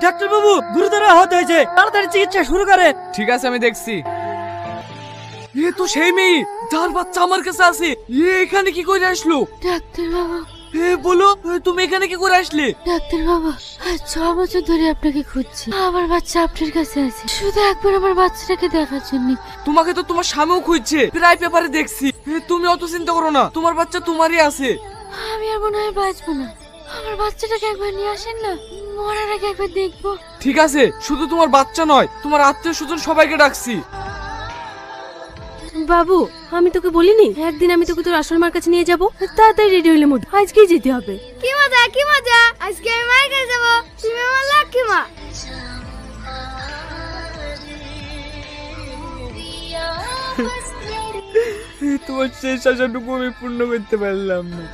Doctor বাবু, গুরুতর আহত হয়েছে, তাড়াতাড়ি চিকিৎসা শুরু করেন। ঠিক আছে, আমি দেখছি। এ তো সেই মেয়ে যার বাচ্চা আমার কাছে আছে। এখানে কি করে আসলো? ডাক্তার বাবু। বলো, তুমি এখানে কি করে আসলে? ডাক্তার বাবু, আজ 6 বছর ধরে আপনাকে খুঁজছি। আমার বাচ্চা আপনার কাছে আছে, শুধু একবার আমার বাচ্চাটাকে দেখার জন্য। তোমাকে তো তোমার স্বামীও খুঁজছে, প্রায় পেপারে দেখছি। তুমি অত চিন্তা করো না, তোমার বাচ্চা তোমারই আছে। আমি আর মনে হয় বাঁচবো না। আমার বাচ্চাটাকে একবার নিয়ে আসেন না, মরার আগে একবার দেখবো। ঠিক আছে, শুধু তোমার বাচ্চা নয়, তোমার আত্মীয় স্বজন সবাইকে ডাকছি। বাবু, আমি তোকে বলিনি একদিন আমি তোকে তোর আসল মার কাছে নিয়ে যাব? তাড়াতাড়ি রেডি হইলে মোট আজকেই যেতে হবে। কি মজা কি মজা, আজকে আমি মায়ের কাছে যাবো। তুমি আমার লক্ষ্মী মা। তোমার শেষ আশাটুকু আমি পূর্ণ করতে পারলাম না।